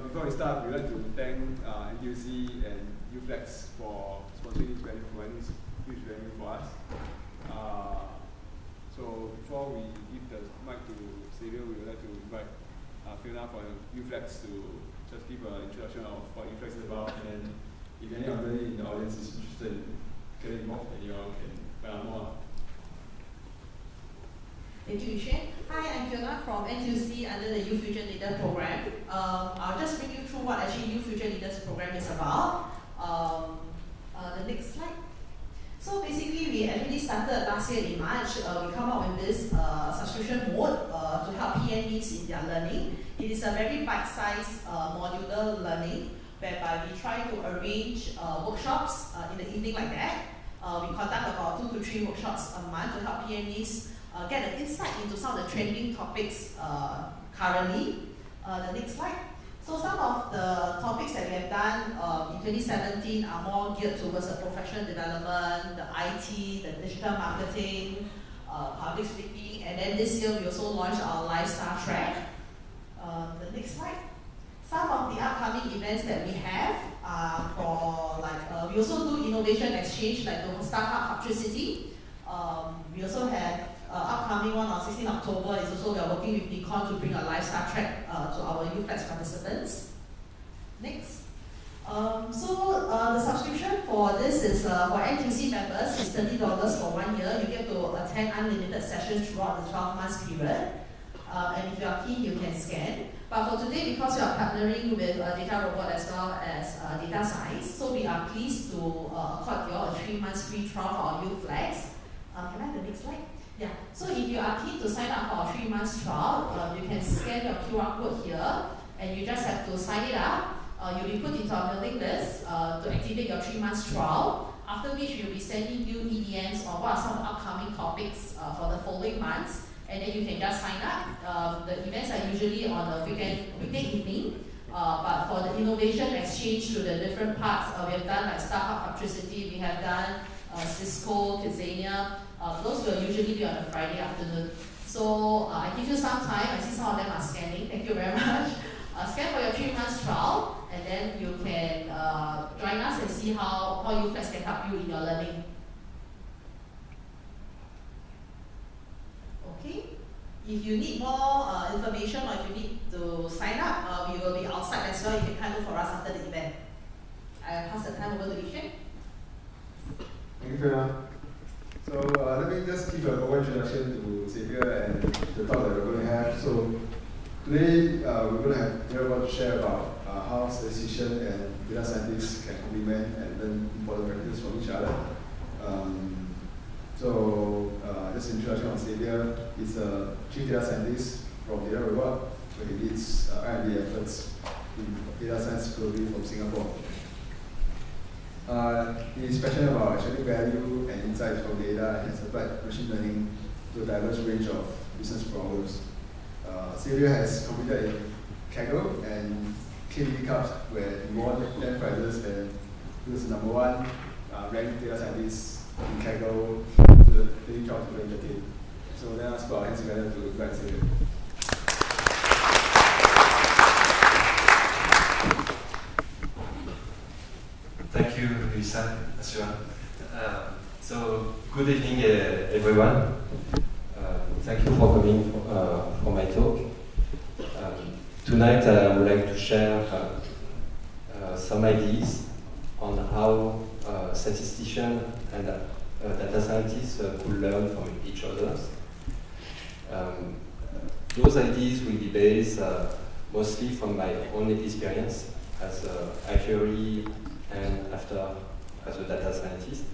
before we start, we'd like to thank NTUC and UFlex for sponsoring this venue, providing this huge venue for us. So before we give the mic to Xavier, we would like to invite Fiona from UFlex to just give an introduction of what UFlex is about, and then if anybody in the audience is interested in getting involved, then you all can find out more. Thank you, Yuxuan. Hi, I'm Fiona from NTUC under the Youth Future Leader Program. I'll just bring you through what actually Youth Future Leaders Program is about. The next slide. So basically, we actually started last year in March. We come up with this subscription mode to help PNEs in their learning. It is a very bite-sized modular learning, whereby we try to arrange workshops in the evening like that. We conduct about 2 to 3 workshops a month to help PNEs get an insight into some of the trending topics currently. The next slide. So some of the topics that we have done in 2017 are more geared towards the professional development, the IT, the digital marketing, public speaking, and then this year we also launched our lifestyle track. The next slide. Some of the upcoming events that we have are for we also do innovation exchange like the Startup Hubtricity. We also have upcoming one on 16 October is also we are working with Nikon to bring a lifestyle track to our UFlex participants. Next. The subscription for this is for NTUC members is $30 for 1 year. You get to attend unlimited sessions throughout the 12 months period. And if you are keen, you can scan. But for today, because we are partnering with Data Robot as well as Data Science, so we are pleased to accord you all a 3 months free trial for our UFlex. Can I have the next slide? Yeah. So if you are keen to sign up for a 3 months trial, you can scan your QR code here, and you just have to sign it up. You'll be put into our mailing list to activate your 3 months trial. After which we'll be sending you EDMs on what are some upcoming topics for the following months, and then you can just sign up. The events are usually on a weekday evening, but for the innovation exchange to the different parts, we have done like Startup Hubtricity, we have done Cisco, Kidzania. Those will usually be on a Friday afternoon. So I give you some time. I see some of them are scanning. Thank you very much. Scan for your 3 months trial, and then you can join us and see how UFlex can help you in your learning. Okay. If you need more information or if you need to sign up, we will be outside as well. You can come look for us after the event. I'll pass the time over to Yuxuan. Thank you, Fiona. So let me just give a quick introduction to Xavier and the talk that we're going to have. So today we're going to have Data to share about how statisticians and data scientists can complement and learn important practices from each other. Just an introduction on Xavier. He's a chief data scientist from Data Robot, where he leads R&D efforts in data science globally from Singapore. He is passionate about extracting value and insights from data and has applied machine learning to a diverse range of business problems. Xavier has competed in Kaggle and KDB Cups, where he won 10 prizes, and he was the #1 ranked data scientist in Kaggle to the 2012-2013. So let us put our hands together to invite Xavier. Thank you, Lisa. So, good evening, everyone. Thank you for coming for my talk. Tonight, I would like to share some ideas on how statisticians and data scientists could learn from each other. Those ideas will be based mostly from my own experience as an actuary and after as a data scientist.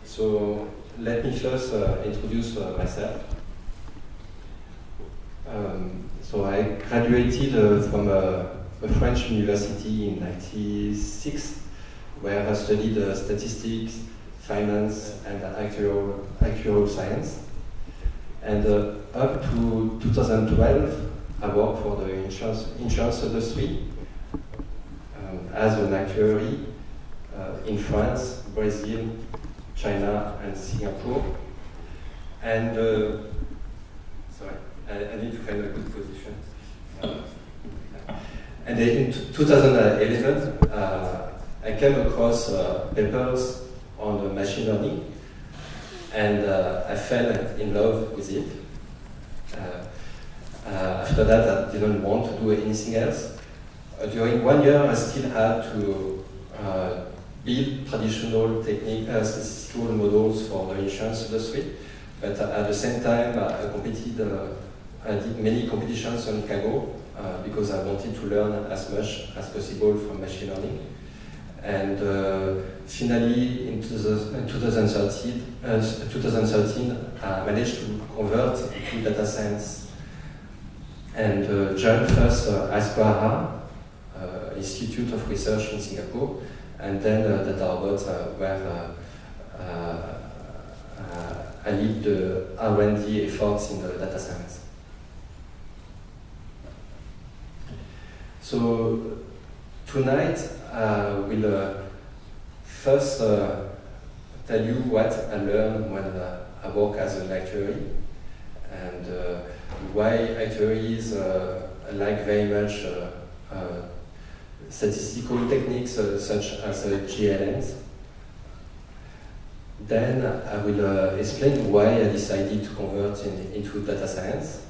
So let me first introduce myself. So I graduated from a French university in 1996, where I studied statistics, finance, and actuarial science. And up to 2012, I worked for the insurance industry as an actuary in France, Brazil, China, and Singapore. And sorry, I need to find a good position. And in 2011, I came across papers on the machine learning, and I fell in love with it. After that, I didn't want to do anything else. During 1 year, I still had to build traditional statistical models for the insurance industry, but at the same time, I did many competitions on Kaggle because I wanted to learn as much as possible from machine learning. And finally, in 2013, I managed to convert to data science and joined first ISPOAHA, Institute of Research in Singapore, and then DataRobot, where I lead the R&D efforts in the data science. So tonight I will first tell you what I learned when I work as an actuary, and why actuaries like very much statistical techniques such as GLMs. Then I will explain why I decided to convert into data science.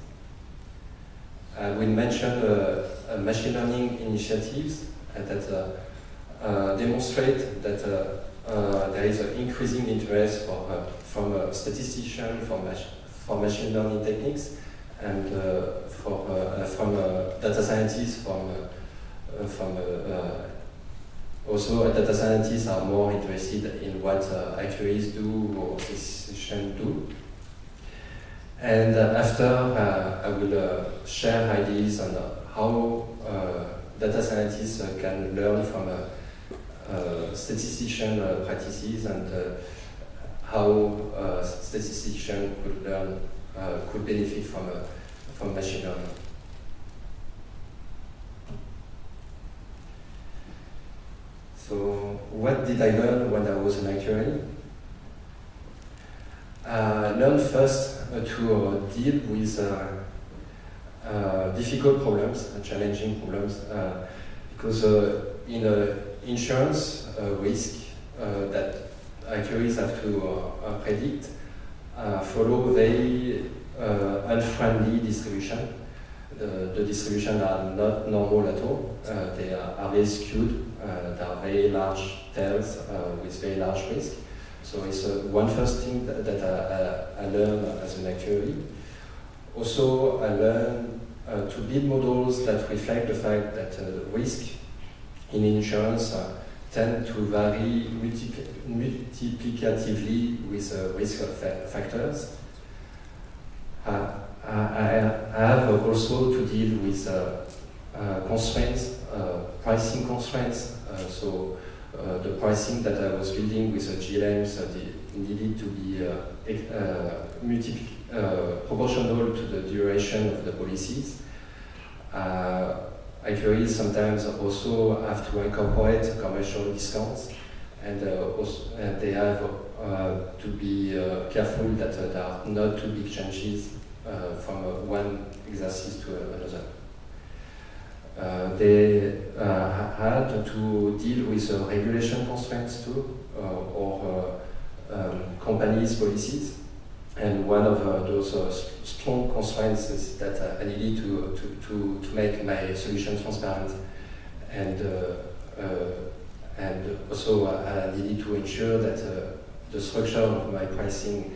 I will mention machine learning initiatives that demonstrate that there is an increasing interest from statisticians for machine learning techniques, and from data scientists also data scientists are more interested in what actuaries do or statisticians do. And after, I will share ideas on how data scientists can learn from statistician practices, and how statisticians could benefit from machine learning. So, what did I learn when I was an actuary? I learned first to deal with difficult problems, challenging problems, because in insurance risk that actuaries have to predict follow very unfriendly distribution. The distribution are not normal at all. They are very skewed. They are very large tails with very large risk. So it's one first thing that I learned as an actuary. Also, I learned to build models that reflect the fact that risk in insurance tend to vary multiplicatively with risk factors. I have also to deal with constraints, pricing constraints. So the pricing that I was building with GLMs needed to be proportional to the duration of the policies. Actuaries sometimes also have to incorporate commercial discounts, and they have to be careful that there are not too big changes from one exercise to another. They had to deal with regulation constraints too, or companies' policies. And one of those strong constraints is that I needed to make my solution transparent, and also I needed to ensure that the structure of my pricing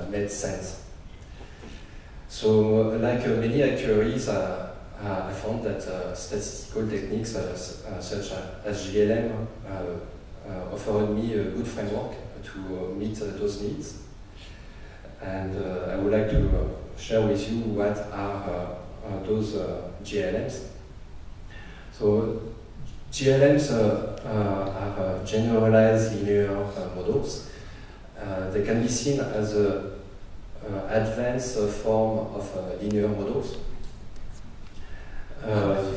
made sense. So, like many actuaries, I found that statistical techniques such as GLM offered me a good framework to meet those needs. And I would like to share with you what are those GLMs. So GLMs are generalized linear models. They can be seen as an advanced form of linear models.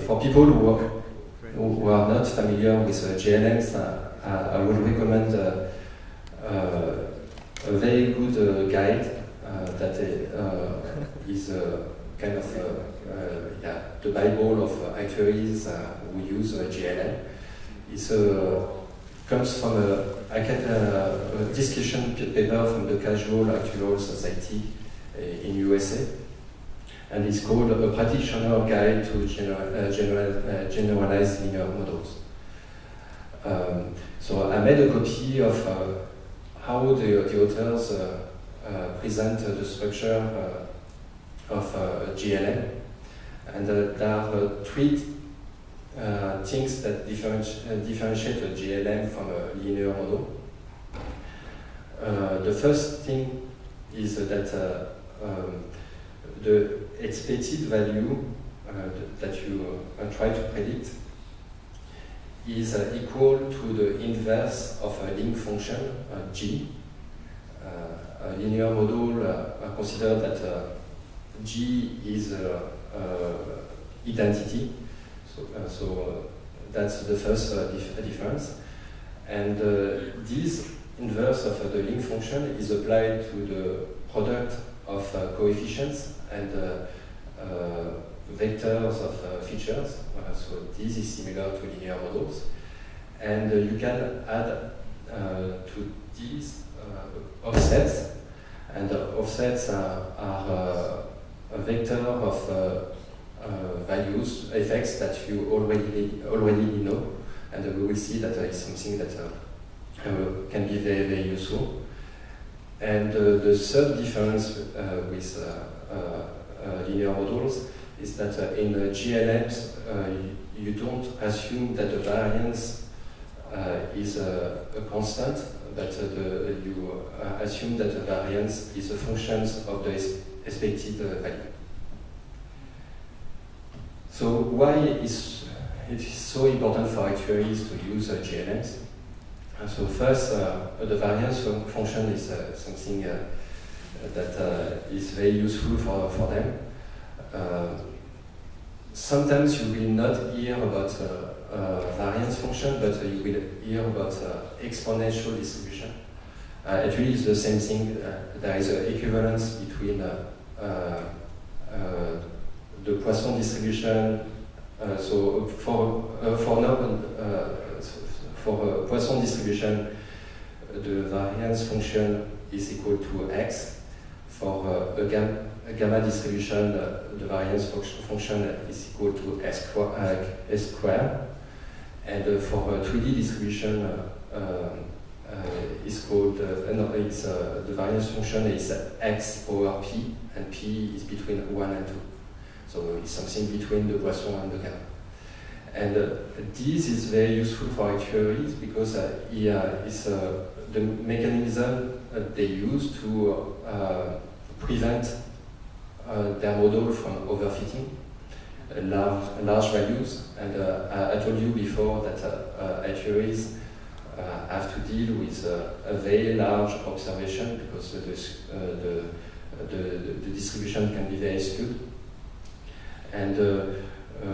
For people who are not familiar with GLMs, I would recommend a very good guide that is kind of the Bible of actuaries who use GLM. It comes from a discussion paper from the Casual Actuarial Society in USA, and it's called A Practitioner Guide to Generalized Linear Models. So I made a copy of how the authors present the structure of GLM, and there are three things that differentiate a GLM from a linear model. The first thing is that the expected value that you try to predict is equal to the inverse of a link function, G. A linear model considers that G is identity, so that's the first difference. And this inverse of the link function is applied to the product of coefficients and vectors of features. So this is similar to linear models. And you can add to these offsets, and offsets are a vector of values, effects that you already know, and we will see that is something that can be very, very useful. And the third difference with linear models is that in GLMs you don't assume that the variance is a constant, but you assume that the variance is a function of the expected value. So why is it so important for actuaries to use GLMs? So first, the variance function is something that is very useful for them. Sometimes you will not hear about variance function, but you will hear about exponential distribution. Actually, it's the same thing. There is an equivalence between the Poisson distribution. So for Poisson distribution, the variance function is equal to x. For a gamma distribution, the variance function is equal to s squared. And for a 3D distribution, is called the variance function is x over p, and p is between 1 and 2. So it's something between the Poisson and the gamma. And this is very useful for actuaries because it's the mechanism they use to prevent their model from overfitting large values. And I told you before that actuaries have to deal with a very large observation because the distribution can be very skewed. And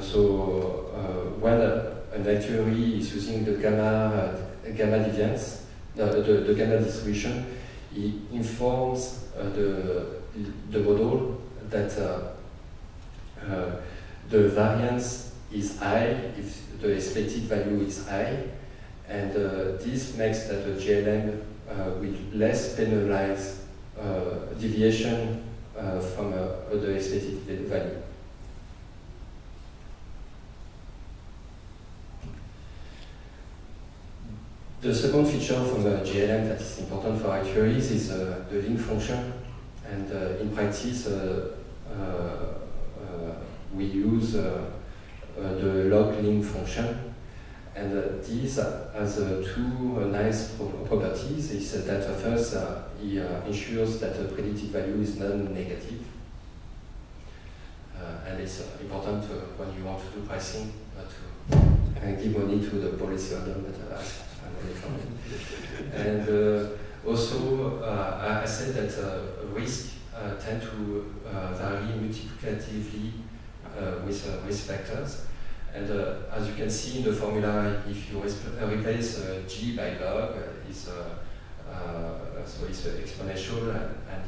so when an actuary is using the gamma deviance, the gamma distribution, he informs the model that the variance is high if the expected value is high, and this makes that the GLM will less penalize deviation from the expected value. The second feature from the GLM that is important for actuaries is the link function, and in practice we use the log link function, and this has two nice properties. Is that first, it ensures that the predicted value is non-negative, and it's important when you want to do pricing to give money to the policyholder that ask money from it. And also, I said that risk tend to vary multiplicatively with risk factors. And as you can see in the formula, if you replace G by log, so it's exponential, and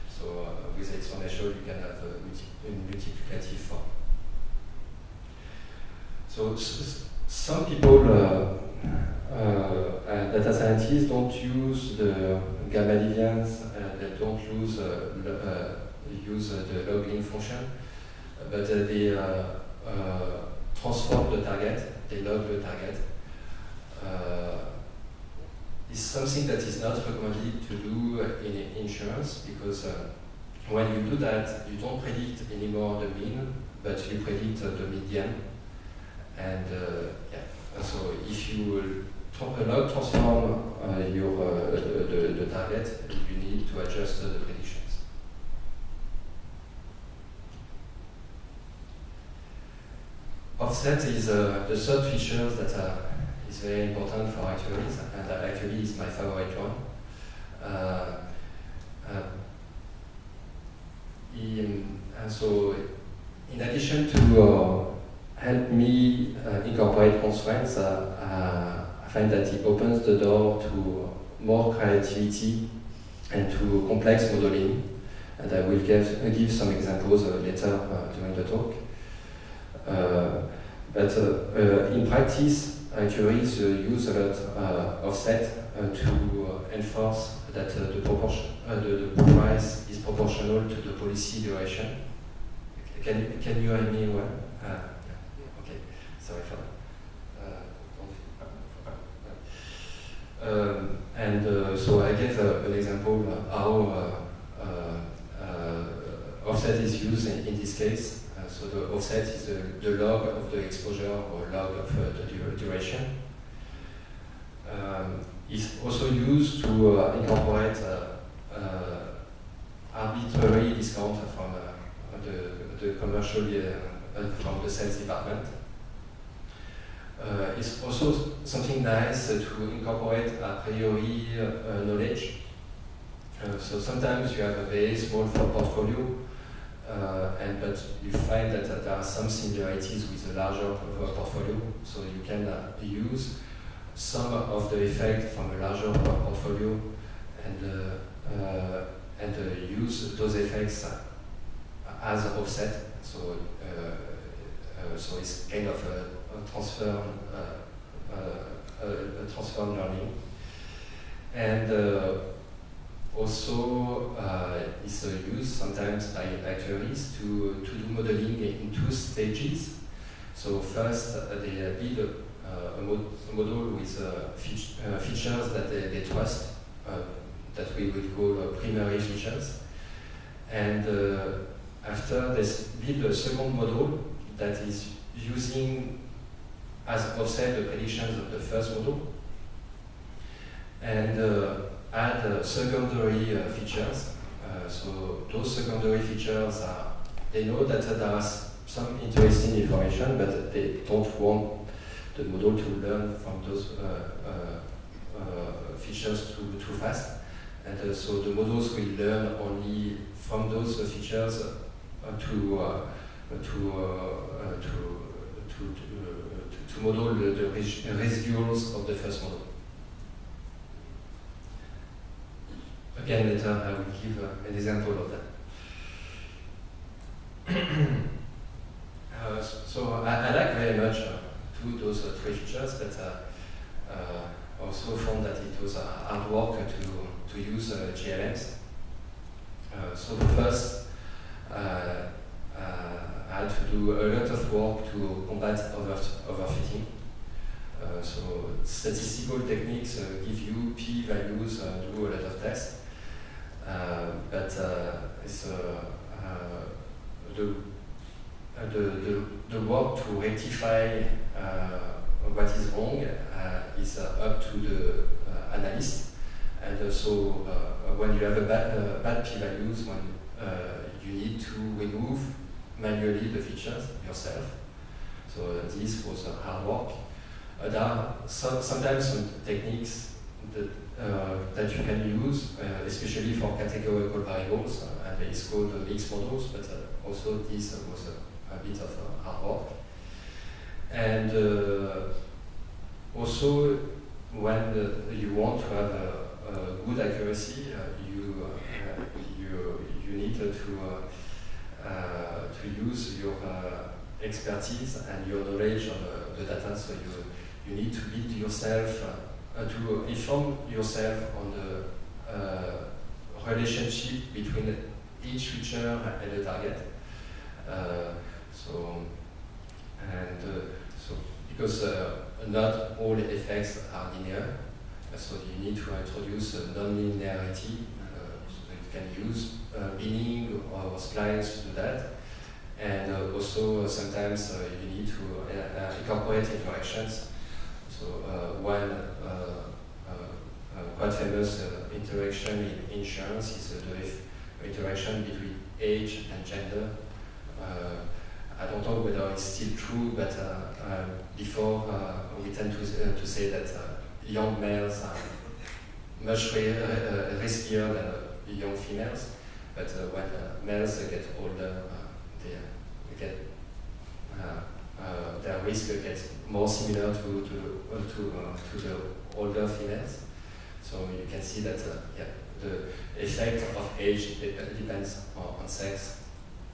so with exponential you can have a multiplicative form. So some people, data scientists, don't use the gamma deviance, they don't use the login function, but they transform the target, they log the target. It's something that is not recommended to do in insurance, because when you do that, you don't predict anymore the mean, but you predict the median. And so if you will log transform the target, you need to adjust the predictions. Offset is the third feature that is very important for actuaries, and actually is my favorite one. So in addition to help me incorporate constraints, I find that it opens the door to more creativity and to complex modeling, and I will give some examples later during the talk. But in practice, actuaries use a lot of offset to enforce that the price is proportional to the policy duration. Can you hear me well? Okay, sorry for that. So I gave an example of how offset is used in this case. So the offset is the log of the exposure or log of the duration. It's also used to incorporate arbitrary discount from the commercial, from the sales department. It's also something nice to incorporate a priori knowledge. So sometimes you have a very small portfolio, but you find that there are some similarities with a larger portfolio, so you can use some of the effect from a larger portfolio and use those effects as offset. So it's kind of a transfer learning, and also is used sometimes by actuaries to do modeling in two stages. So first they build a model with features that they trust, that we will call primary features, and after they build a second model that is using as offset the predictions of the first model, and add secondary features. So those secondary features they know that there is some interesting information, but they don't want the model to learn from those features too fast. And so the models will learn only from those features to model the residuals of the first model. Again, later I will give an example of that. So I like very much those three features, but also found that it was hard work to use GLMs. So first, I had to do a lot of work to combat overfitting. So statistical techniques give you p-values, do a lot of tests. But it's the work to rectify what is wrong is up to the analyst. And so when you have a bad p-values, when you need to remove manually the features yourself. So this was hard work. There are sometimes some techniques that you can use, especially for categorical variables, and it's called mixed models, but also this was a bit of hard work. And also, when you want to have a good accuracy, you need to use your expertise and your knowledge of the data. So you need to build yourself, to inform yourself on the relationship between each feature and the target. So because not all effects are linear, so you need to introduce non-linearity. So you can use binning or splines to do that. And also sometimes you need to incorporate interactions. So one quite famous interaction in insurance is the interaction between age and gender. I don't know whether it's still true, but before we tend to say that young males are much riskier than young females. But when males get older, their risk gets more similar to the older females. So you can see that the effect of age depends on sex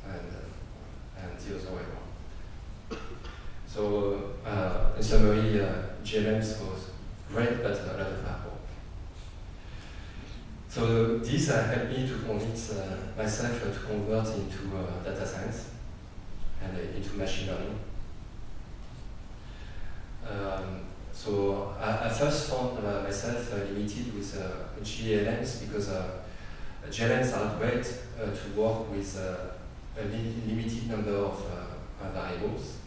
and the other way around. So in summary, GLMs was great, but a lot of hard work. So this helped me to convince myself to convert into data science and into machine learning. So I first found myself limited with GLMs because GLMs are great to work with a limited number of variables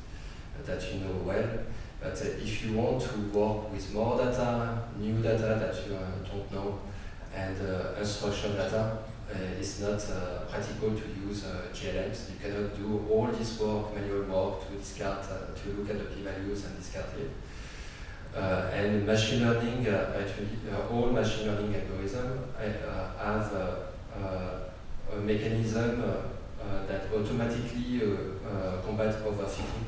that you know well. But if you want to work with more data, new data that you don't know, and unstructured data, it's not practical to use GLMs. You cannot do all this work, manual work, to discard, to look at the p-values and discard it. And machine learning, actually, all machine learning algorithms have a mechanism that automatically combat overfitting.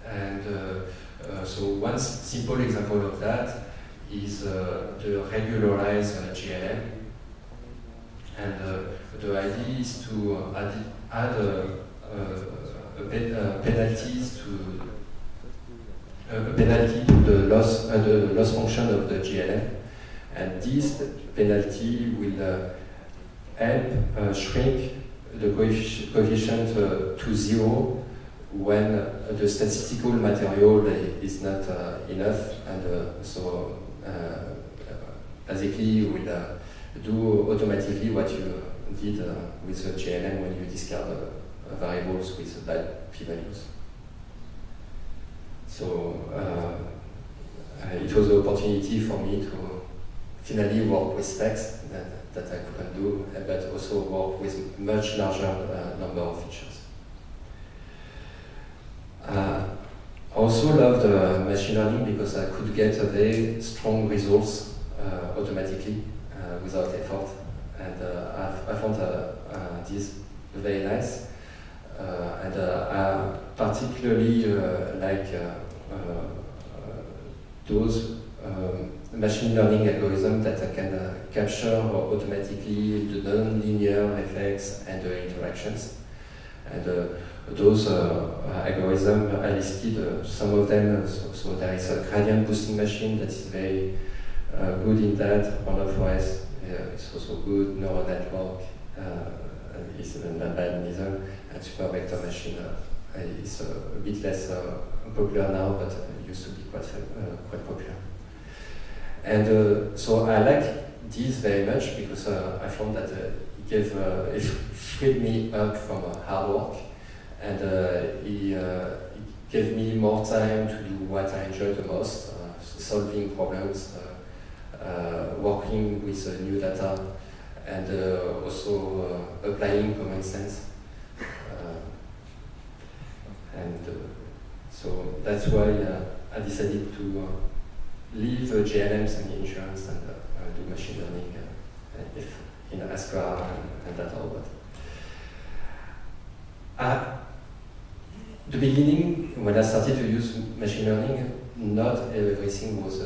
And so one simple example of that is the regularized GLM. And the idea is to add penalties to a penalty to the loss function of the GLM, and this penalty will help shrink the coefficient to 0 when the statistical material is not enough, and so basically you will do automatically what you did with the GLM when you discard variables with bad p-values. So it was an opportunity for me to finally work with text that I couldn't do, but also work with much larger number of features. I also loved machine learning because I could get very strong results automatically without effort, and I found this very nice. And I particularly like those machine learning algorithms that can capture automatically the non-linear effects and the interactions. And those algorithms I listed some of them. So there is a gradient boosting machine that is very good in that. RunnerForest is also good. Neural network is an algorithm, and super vector machine is a bit less popular now, but used to be quite popular. And so I like this very much because I found that it freed me up from hard work, and it gave me more time to do what I enjoy the most, solving problems, working with new data, and also applying common sense. So that's why I decided to leave GLMs and insurance and do machine learning in Ascar and that all. But at the beginning, when I started to use machine learning, not everything was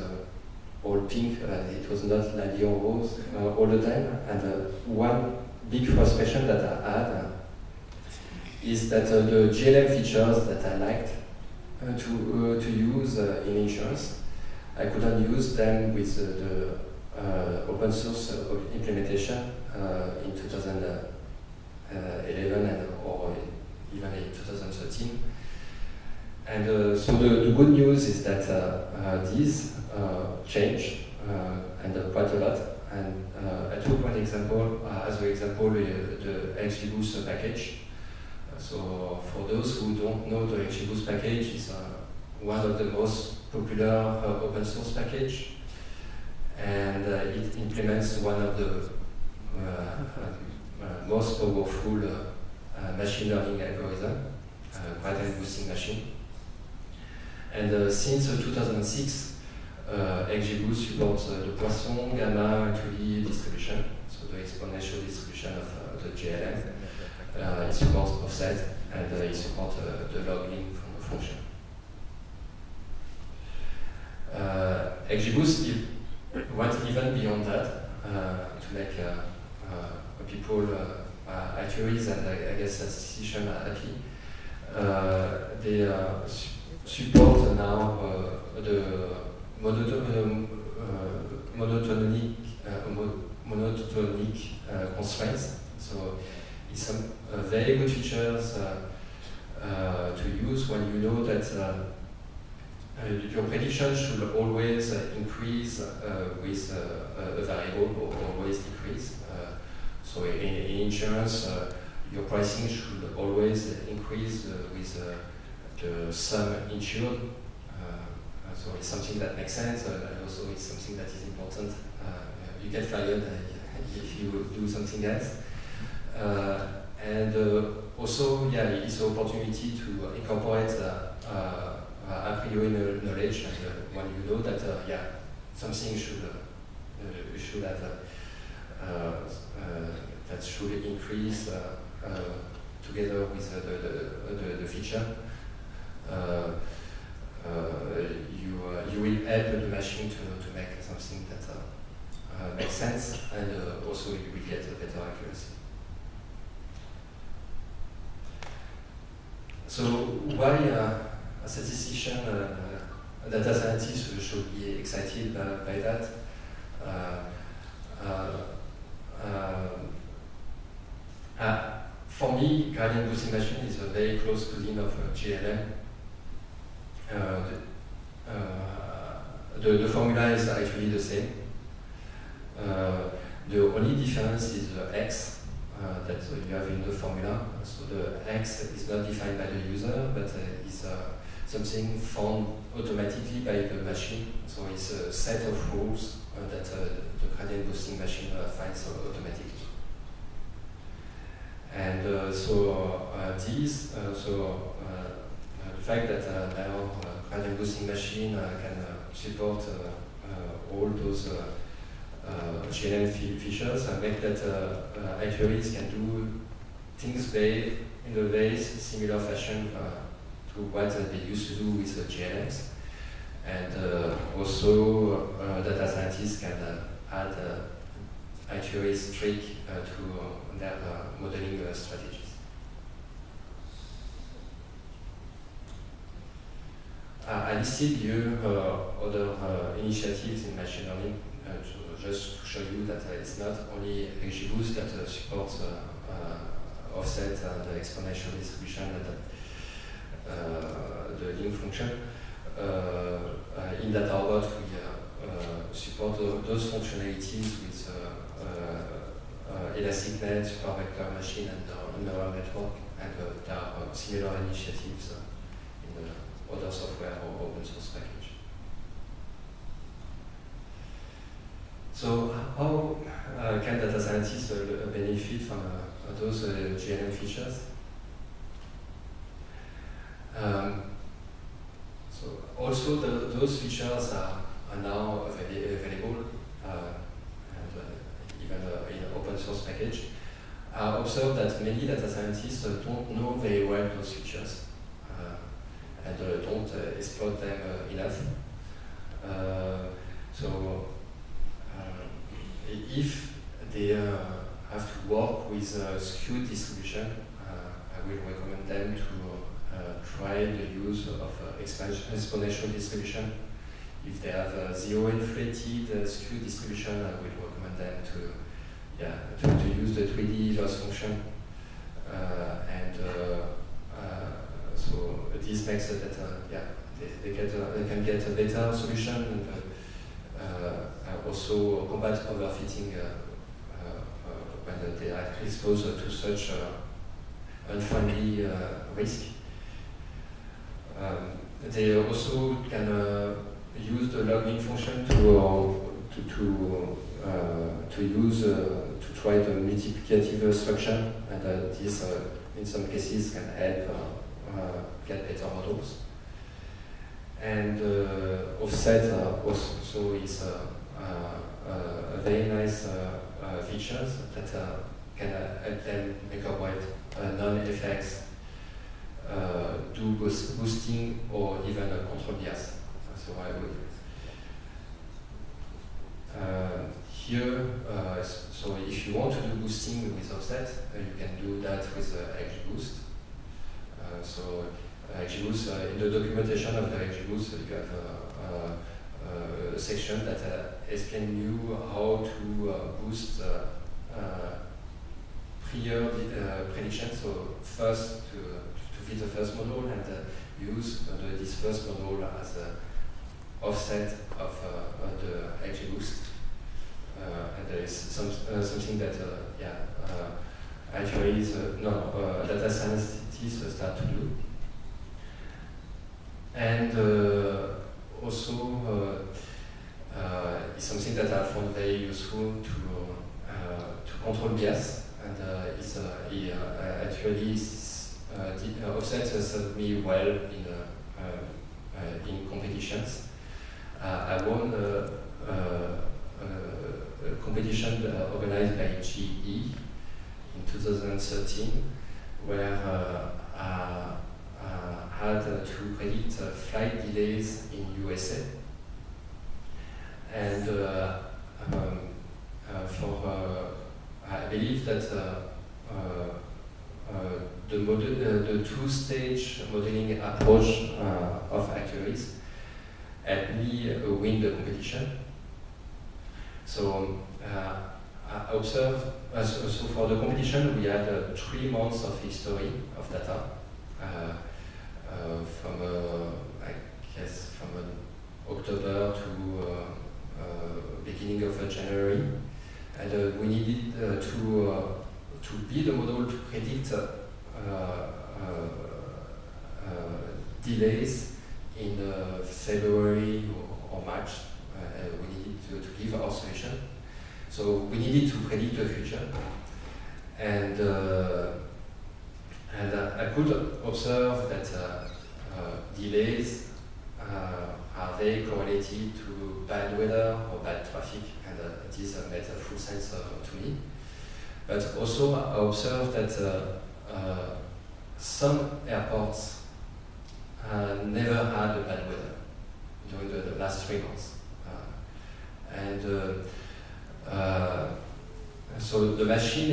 all pink. It was not La Vie en Rose all the time. And one big frustration that I had is that the GLM features that I liked to use in insurance, I couldn't use them with the open source implementation in 2011 or even in 2013. And so the good news is that these change and quite a lot. And I took one example, as an example, the XGBoost package. So for those who don't know, the XGBoost package is one of the most popular open source package, and it implements one of the most powerful machine learning algorithm, gradient boosting machine. And since 2006, XGBoost supports the Poisson, Gamma, and Tully distribution, so the exponential distribution of the GLM. It supports offset, and it supports the logging from the function. XGBoost went even beyond that to make people, actuaries, and I guess statisticians are happy. They support now the monotonic constraints. So it's some very good features to use when you know that your prediction should always increase with a variable or always decrease. So in insurance, your pricing should always increase with the sum insured. So it's something that makes sense, and also it's something that is important. You get fired if you do something else. And also, yeah, it's an opportunity to incorporate a priori knowledge, and when you know that, yeah, something should have that should increase together with the feature. You will help the machine to make something that makes sense, and also you will get a better accuracy. So why a statistician, a data scientist should be excited by that? For me, gradient boosting machine is a very close cousin of GLM. The formula is actually the same. The only difference is the x that you have in the formula. So the x is not defined by the user, but is something found automatically by the machine. So it's a set of rules that the gradient boosting machine finds automatically. And the fact that now gradient boosting machine can support all those GLM features and make that actuaries can do things in a very similar fashion to what they used to do with the GLMs. And also data scientists can add actuaries trick to their modeling strategies. I listed here other initiatives in machine learning just to show you that it's not only XGBoost that supports offset and the exponential distribution and the link function. In DataRobot, we support those functionalities with ElasticNet, SuperVector machine, and neural network, and there are similar initiatives in other software or open source package. So how can data scientists benefit from those GLM features? So also those features are now available and even in open source package. I observed that many data scientists don't know very well those features and don't exploit them enough. If they have to work with skewed distribution, I will recommend them to try the use of exponential distribution. If they have a zero-inflated skew distribution, I will recommend them to use the 3D loss function. So this makes it that they can get a better solution, and also combat overfitting when they are exposed to such unfriendly risk. They also can use the log-min function to try the multiplicative structure, and this in some cases can help get better models. And offset also is a very nice features that can help them make or break non-effects, do boosting or even a control bias. So I would here. So if you want to do boosting with offset, you can do that with XGBoost. So XGBoost, in the documentation of the XGBoost, you have a section that explains you how to boost prior prediction. So first to fit the first model and use this first model as an offset of the XGBoost. And there is something that actually data scientists start to do. And also it's something that I found very useful to control bias, and actually offset served me well in competitions. I won a competition organized by GE in 2013, where I had to predict flight delays in USA. And I believe that the two-stage modeling approach of actuaries helped me win the competition. So I observed, so for the competition, we had 3 months of history of data from, I guess, from October to beginning of January, and we needed to build a model to predict delays in February or March. We needed to give our solution. So we needed to predict the future, and I could observe that delays are very correlated to bad weather or bad traffic, and this made full sense to me. But also I observed that some airports never had bad weather during the last 3 months. So the machine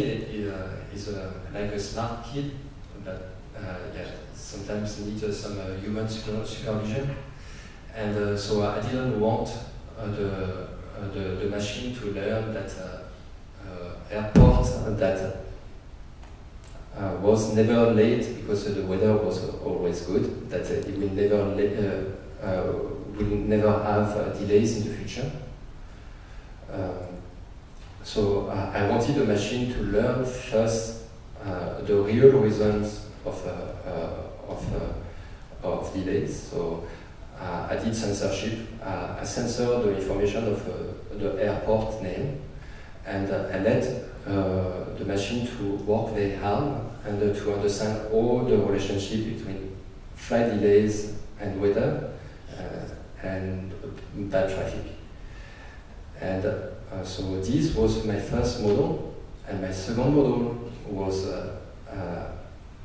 is like a smart kid that sometimes needs some human supervision. And so I didn't want the machine to learn that airport that was never late because the weather was always good, that it will never have delays in the future. So I wanted the machine to learn first the real reasons of delays. So I did censorship. I censored the information of the airport name, and I let the machine to work very hard and to understand all the relationship between flight delays and weather and bad traffic. And so this was my first model, and my second model was a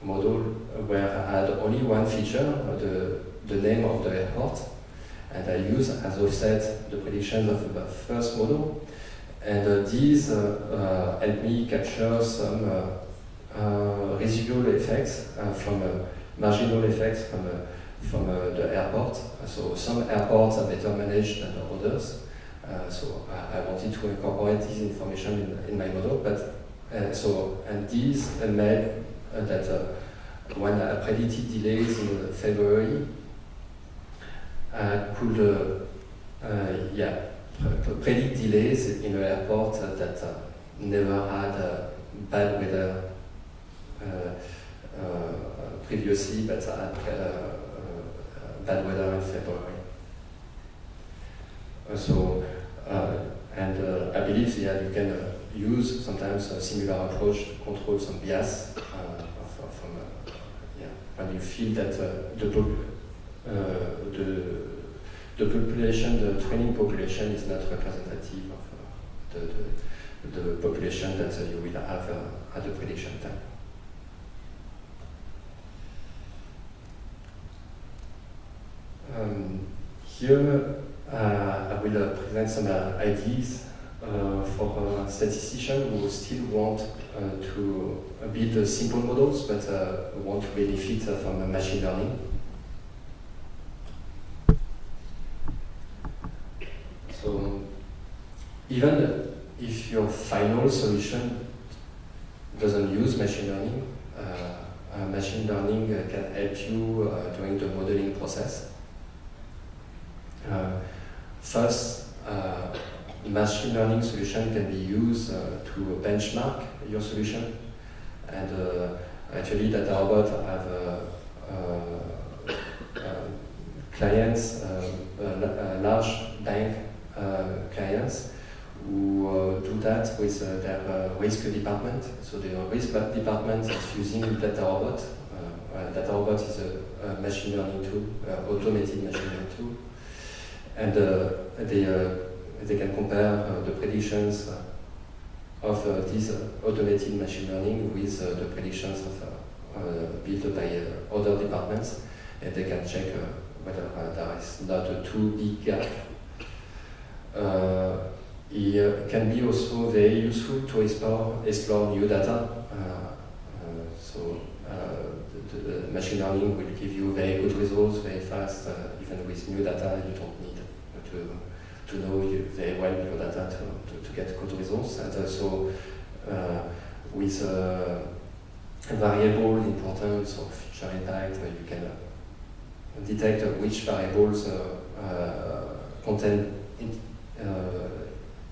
model where I had only one feature, the name of the airport, and I used as offset the predictions of the first model, and these helped me capture some residual effects from marginal effects from the airport. So some airports are better managed than others. So I wanted to incorporate this information in my model, but and these made that when I predicted delays in February, I could predict delays in an airport that never had bad weather previously, but had bad weather in February. I believe you can use sometimes a similar approach to control some bias when you feel that the population, the training population, is not representative of the population that you will have at the prediction time. Here I will present some ideas for statisticians who still want to build simple models but want to benefit from machine learning. So even if your final solution doesn't use machine learning can help you during the modeling process. First, machine learning solution can be used to benchmark your solution, and actually DataRobot have clients, large bank clients who do that with their risk department. So the risk department is using DataRobot. DataRobot is a machine learning tool, automated machine learning tool, and they can compare the predictions of this automated machine learning with the predictions of built by other departments, and they can check whether there is not a too big gap. It can be also very useful to explore new data. The machine learning will give you very good results very fast. Even with new data, you don't need to know very well your data to get good results. And also with variable importance or feature impact, you can detect which variables contain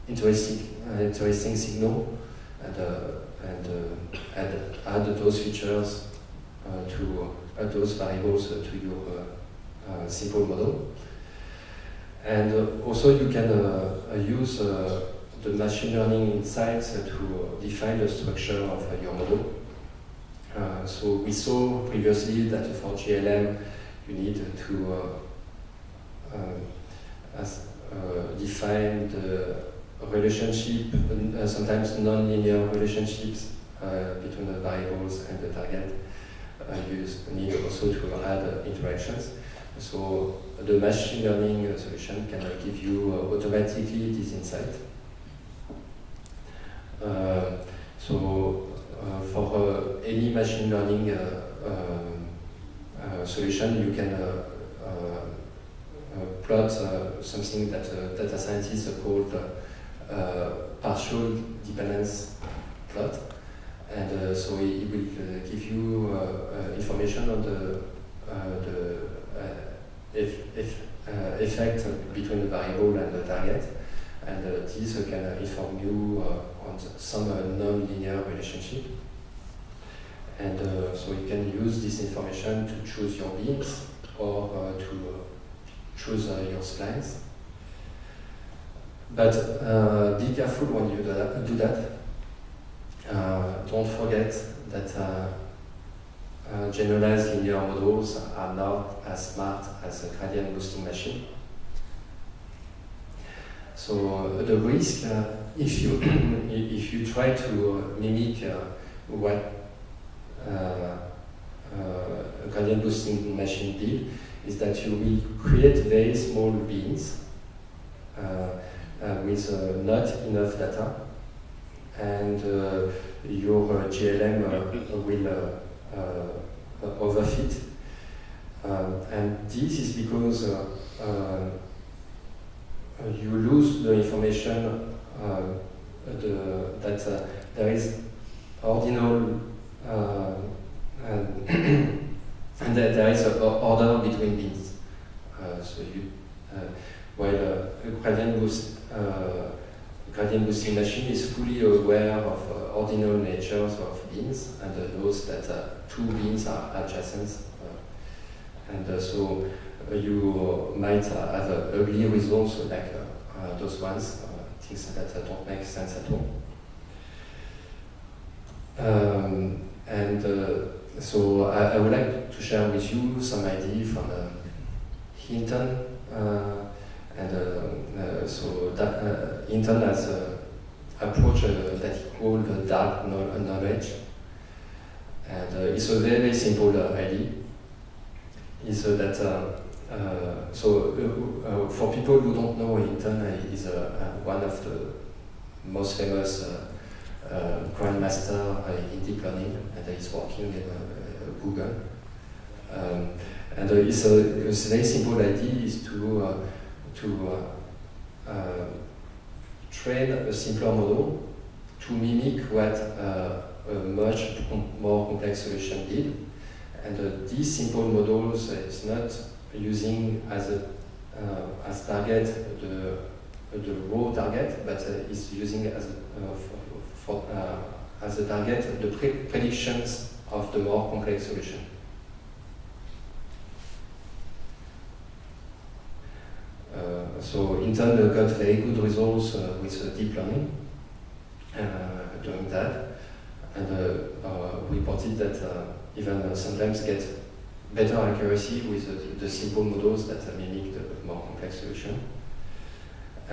interesting signal and add those features those variables to your simple model. And also you can use the machine learning insights to define the structure of your model. So we saw previously that for GLM you need to define the relationship, sometimes non-linear relationships between the variables and the target. You need also to add interactions. So the machine learning solution can give you automatically this insight. For any machine learning solution, you can plot something that data scientists call partial dependence plot. And so it will give you information on the effect between the variable and the target, and this can inform you on some non-linear relationship. And so you can use this information to choose your beams or to choose your splines. But be careful when you do that. Don't forget that generalized linear models are not as smart as a gradient boosting machine. So the risk, if you try to mimic what a gradient boosting machine did, is that you will create very small beans with not enough data, and your GLM will overfit. And this is because you lose the information that there is ordinal and that there is an order between beans. So you, while a gradient boosting machine is fully aware of ordinal natures of beans and knows that two beans are adjacent, and so you might have ugly results like those ones, things that don't make sense at all. So I would like to share with you some ideas from Hinton, Hinton has an approach that he called dark knowledge, and it's a very simple idea. Is that for people who don't know, Hinton is one of the most famous grandmaster in deep learning, and he's working in Google. And it's a very simple idea is to train a simpler model to mimic what a much more complex solution did. And these simple models is not using as target the raw target, but is using as a target the predictions of the more complex solution. So Hinton got very good results with deep learning doing that, and reported that even sometimes get better accuracy with the simple models that mimic the more complex solution. I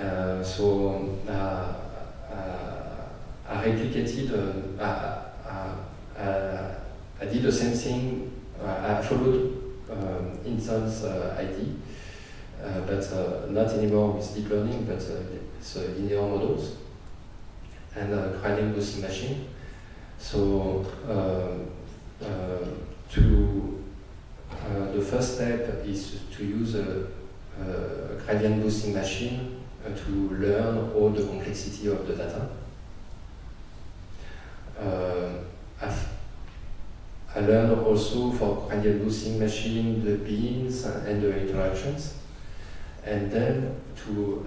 replicated, I did the same thing, I followed Hinton's idea, but not anymore with deep learning, but it's linear models and gradient boosting machine. So the first step is to use a gradient boosting machine to learn all the complexity of the data. I learned also for gradient boosting machine the beans and the interactions, and then to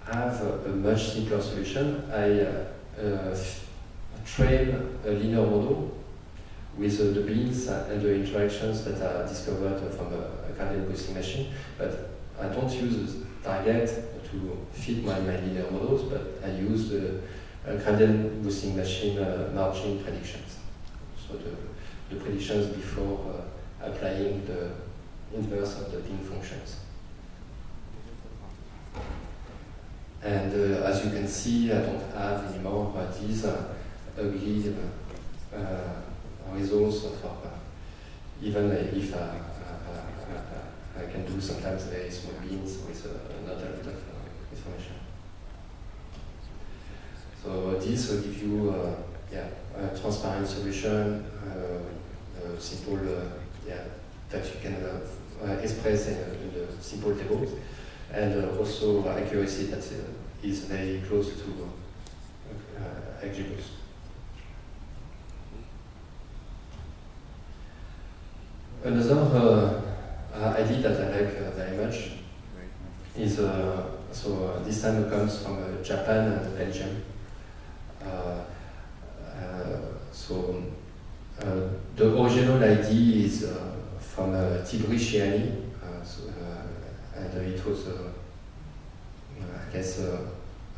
have a much simpler solution, I train a linear model with the beans and the interactions that are discovered from a gradient boosting machine, but I don't use the target to fit my linear models, but I use the gradient boosting machine margin predictions. So the predictions before applying the inverse of the bean functions. And as you can see, I don't have anymore these ugly results for even if I can do sometimes very small beans with not a lot of information. So this will give you a transparent solution, simple that you can express in the simple tables, and also accuracy that is very close to XGBoost. Another idea that I like very much is this time it comes from Japan and Belgium. The original idea is from Tibri Shiani, and it was I guess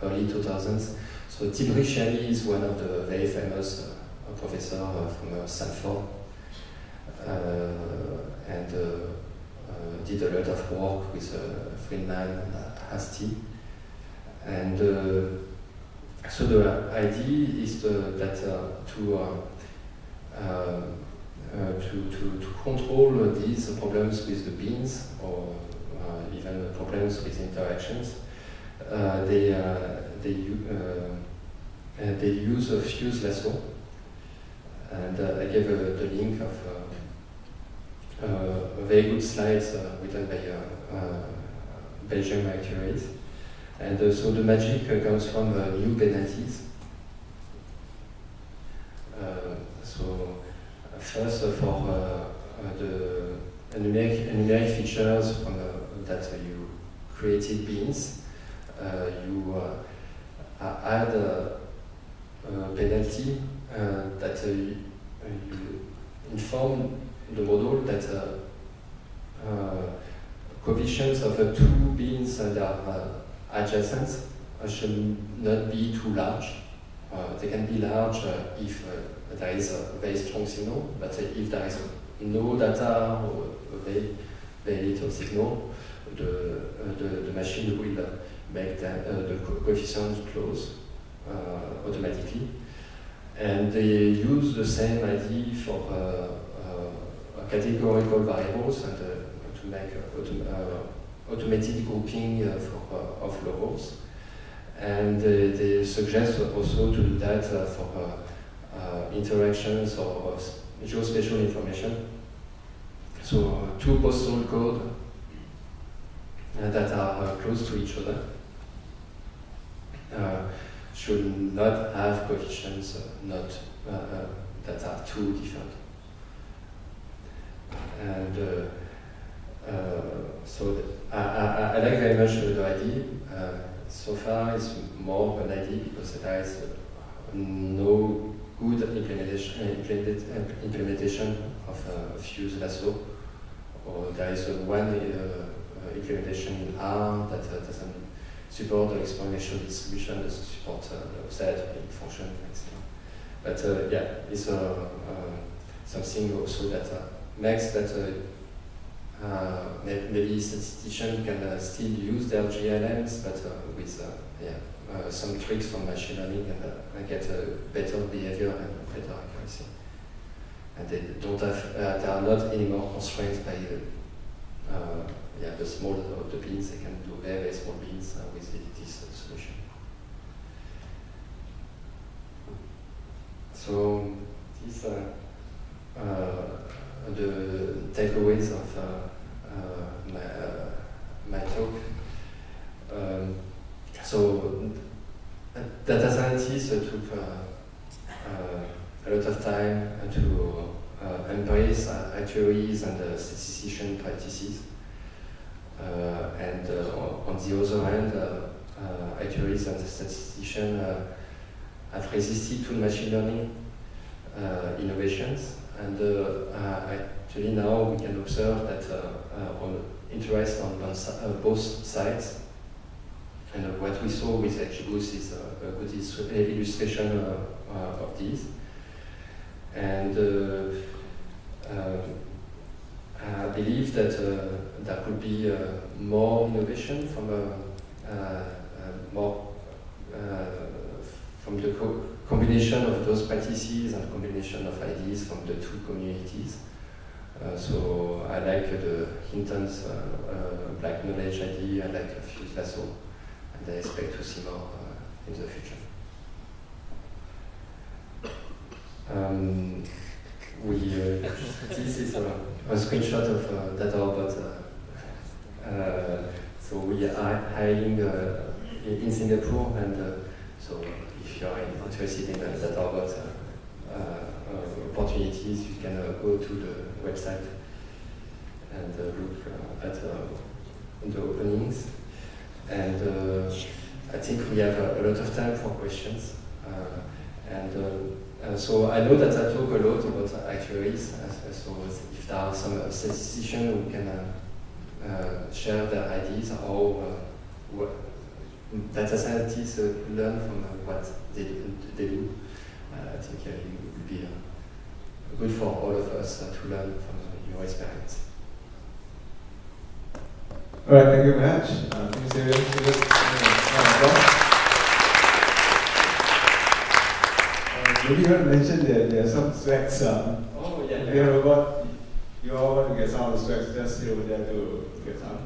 early 2000s. So Tibri Shiani is one of the very famous professors from Stanford. And did a lot of work with Friedman and Hastie. And so the idea is to control these problems with the beans, or even problems with interactions. They they use a Fuse Lasso, and I gave the link of a very good slides written by Belgian actuaries. And so the magic comes from new penalties. So first for the numeric features from that you created beans, you add a penalty that you inform the model that coefficients of the two beans that are adjacent should not be too large. They can be large if there is a very strong signal, but if there is no data or very little signal, the machine will make the coefficient close automatically. And they use the same idea for categorical variables and to make automated grouping of logos. And they suggest also to do that for interactions or geospatial information. So two postal codes that are close to each other should not have coefficients that are too different. And so I like very much the idea. So far it's more of an idea because there is no good implementation of Fuse Lasso, or there is one implementation in R that doesn't support the exponential distribution, doesn't support the offset function, etc. But yeah, it's something also that makes that maybe statisticians can still use their GLMs, but with some tricks from machine learning and get better behavior and better accuracy. And they don't have, they are not anymore constrained by the small of the beans. They can do very small beans with this solution. So these the takeaways of my talk. So data scientists took a lot of time to embrace actuaries and statistician practices. And on the other hand, actuaries and statisticians have resisted to machine learning innovations. And actually now we can observe that on interest on both sides. And what we saw with XGBoost is a good illustration of this. And I believe that there could be more innovation from the combination of those practices and combination of ideas from the two communities. So I like the Hinton's Black Knowledge idea, I like Fuse Lasso, and I expect to see more in the future. This is a screenshot of DataRobot. So we are hiring in Singapore, and so if you are interested in DataRobot opportunities, you can go to the website and look at the openings. And I think we have a lot of time for questions. So I know that I talk a lot about actuaries, so if there are some statisticians who can share their ideas or what data scientists learn from what they do, I think it would be good for all of us to learn from your experience. All right, thank you very much. Thank you, maybe you want to mention that there are some specs. You all want to get some of the specs, just sit over there to get some.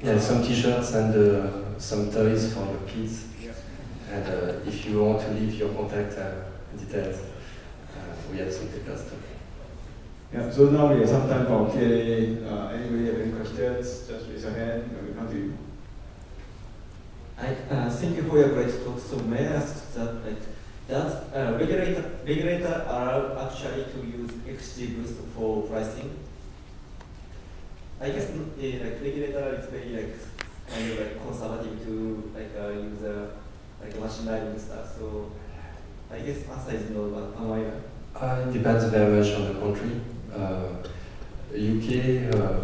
Yeah, some t-shirts and some toys for the kids. Yeah. And if you want to leave your contact details, we have some papers too. Yeah, so now we have some time for Q&A. Anybody have any questions? Just raise your hand and we'll come to you. Thank you for your great talk. So may I ask that, does regulator allow actually to use XGBoost for pricing? I guess regulator is very kind of conservative to use machine learning stuff. So I guess answer is no, but am I right? It depends very much on the country. UK,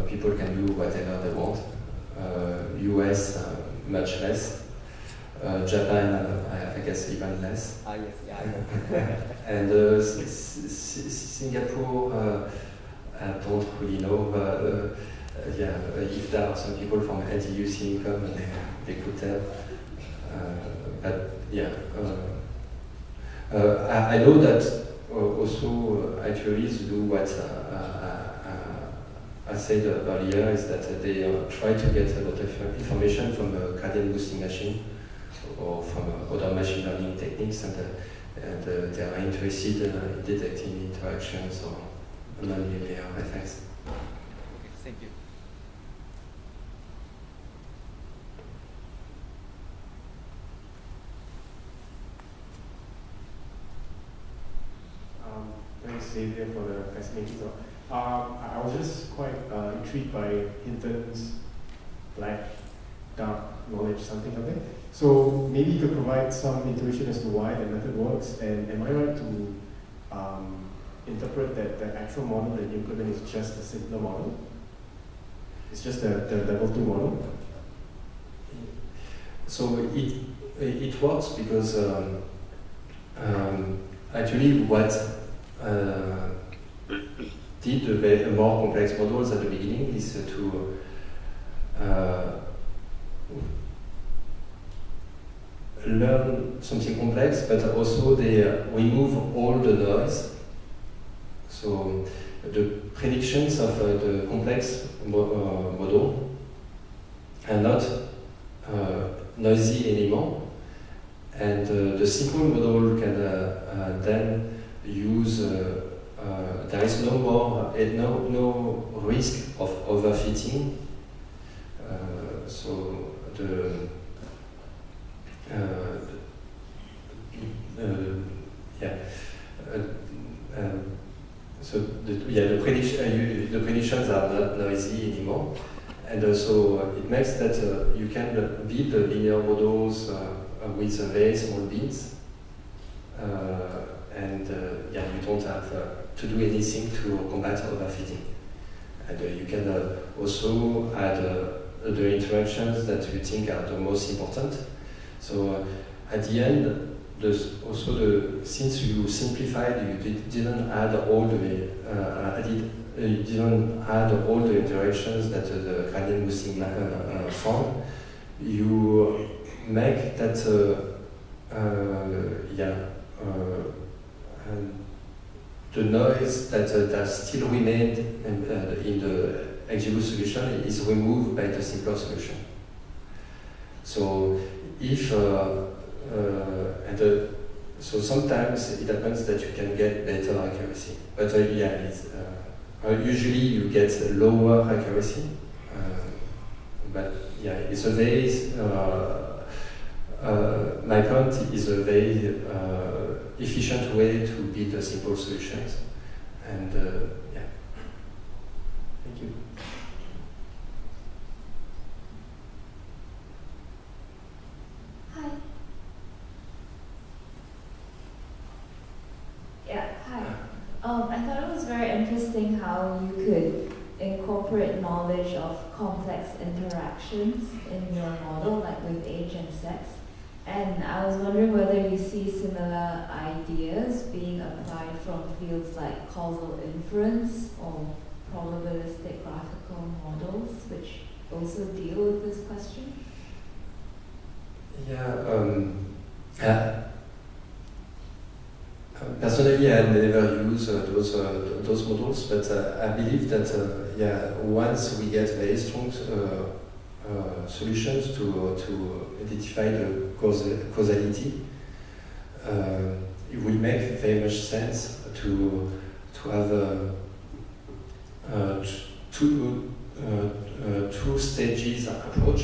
people can do whatever they want. US, much less. Japan, I guess even less. Yes, yeah. And Singapore, I don't really know. Yeah, if there are some people from NTUC income, they could tell. But yeah, I know that also actuaries do what I said earlier, is that they try to get a lot of information from a gradient boosting machine or from other machine learning techniques, and they are interested in detecting interactions or non-linear effects. Thank you. Thanks, Xavier, for the fascinating talk. I was just quite intrigued by Hinton's black, dark knowledge, something. So maybe you could provide some intuition as to why the method works, and am I right to interpret that the actual model that you implement is just a simpler model? It's just the level 2 model? So it works because actually what did the more complex models at the beginning is to learn something complex, but also they remove all the noise. So the predictions of the complex model are not noisy anymore, and the simple model can then use. There is no risk of overfitting. So the predictions are not noisy anymore, and so it makes that you can build linear models with very small bins, and you don't have to do anything to combat overfitting. And you can also add the interactions that you think are the most important. So at the end, since you simplified, you didn't add all the interactions that the gradient boosting found. You make that the noise that still remained in the XGBoost solution is removed by the simpler solution. So if so sometimes it happens that you can get better accuracy, but usually you get lower accuracy. But yeah, it's a very my point is a very efficient way to build simple solutions, and thank you. Hi. Yeah, hi. I thought it was very interesting how you could incorporate knowledge of complex interactions in your model, like with age and sex. And I was wondering whether you see similar ideas being applied from fields like causal inference or probabilistic graphical models, which also deal with this question? Personally, I never use those models, but I believe that once we get very strong solutions to identify the causality, it will make very much sense to have two stages approach.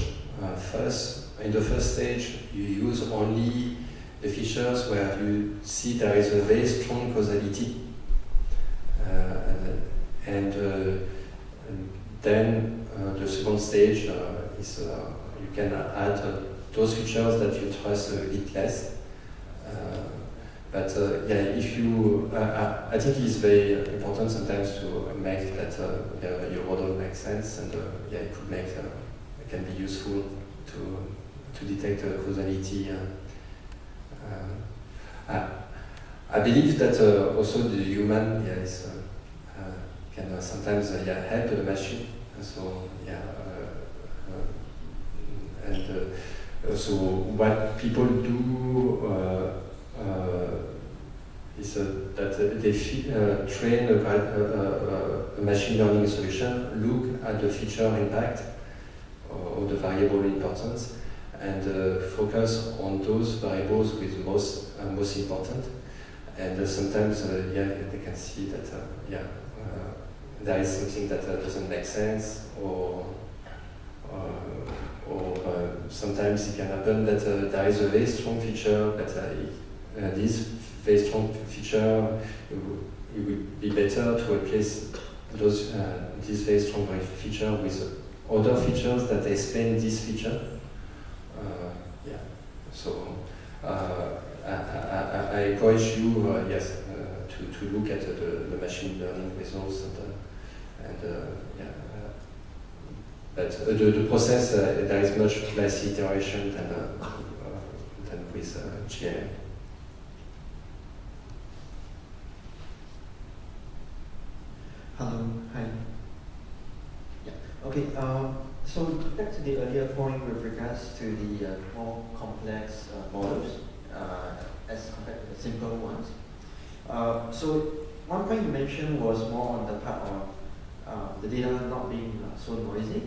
In the first stage, you use only the features where you see there is a very strong causality, and then the second stage is you can add those features that you trust a bit less. But yeah, if you, I think it's very important sometimes to make that your model makes sense, and yeah, it could make it can be useful to detect causality. I believe that also the human can sometimes help the machine. So yeah, and so what people do is that they train a machine learning solution, look at the feature impact or the variable importance, and focus on those variables with most important. And sometimes, yeah, they can see that, there is something that doesn't make sense, or sometimes it can happen that there is a very strong feature, but this very strong feature, it would be better to replace this very strong feature with other features that explain this feature. Yeah, so I encourage you, yes, to look at the machine learning results and yeah. But the process, there is much less iteration than with GLM. Hello, hi. Yeah. Okay. So back to the earlier point with regards to the more complex models as compared to the simple ones. So one point you mentioned was more on the part of the data not being so noisy.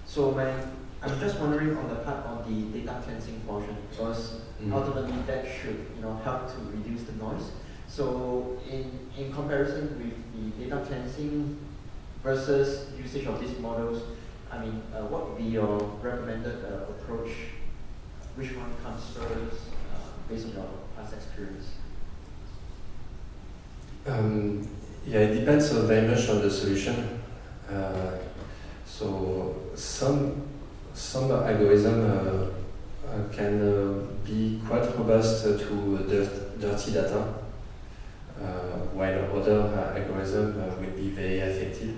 So I'm just wondering on the part of the data cleansing portion, because ultimately that should help to reduce the noise. So in comparison with the data cleansing versus usage of these models, I mean, what would be your recommended approach? Which one comes first based on your past experience? Yeah, it depends very much on the solution. So some algorithm can be quite robust to dirty data, while other algorithm will be very effective.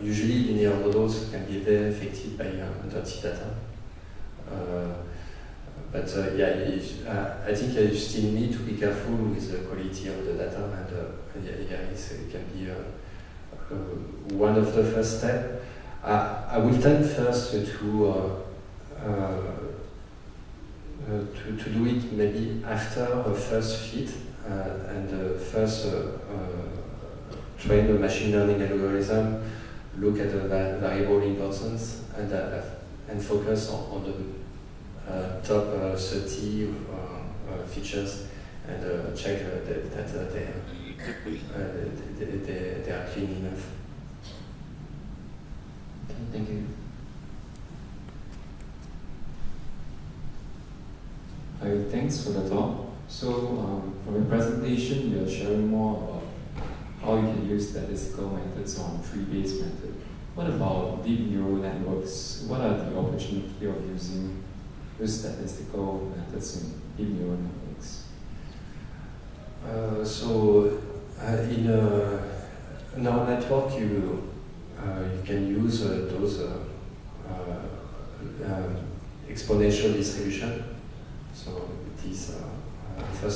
Usually linear models can be very affected by dirty data. But yeah, I think you still need to be careful with the quality of the data, and it can be one of the first steps. I will tend first to do it maybe after a first fit, and first train the machine learning algorithm, look at the variable importance, and focus on the top 30 features, and check that they are clean enough. Okay, thank you. Hi, thanks for the talk. So from your presentation, you're sharing more about how you can use statistical methods on tree-based method. What about deep neural networks? What are the opportunity of using those statistical methods in deep neural networks? So in a neural network, you can use those exponential distribution. So it is first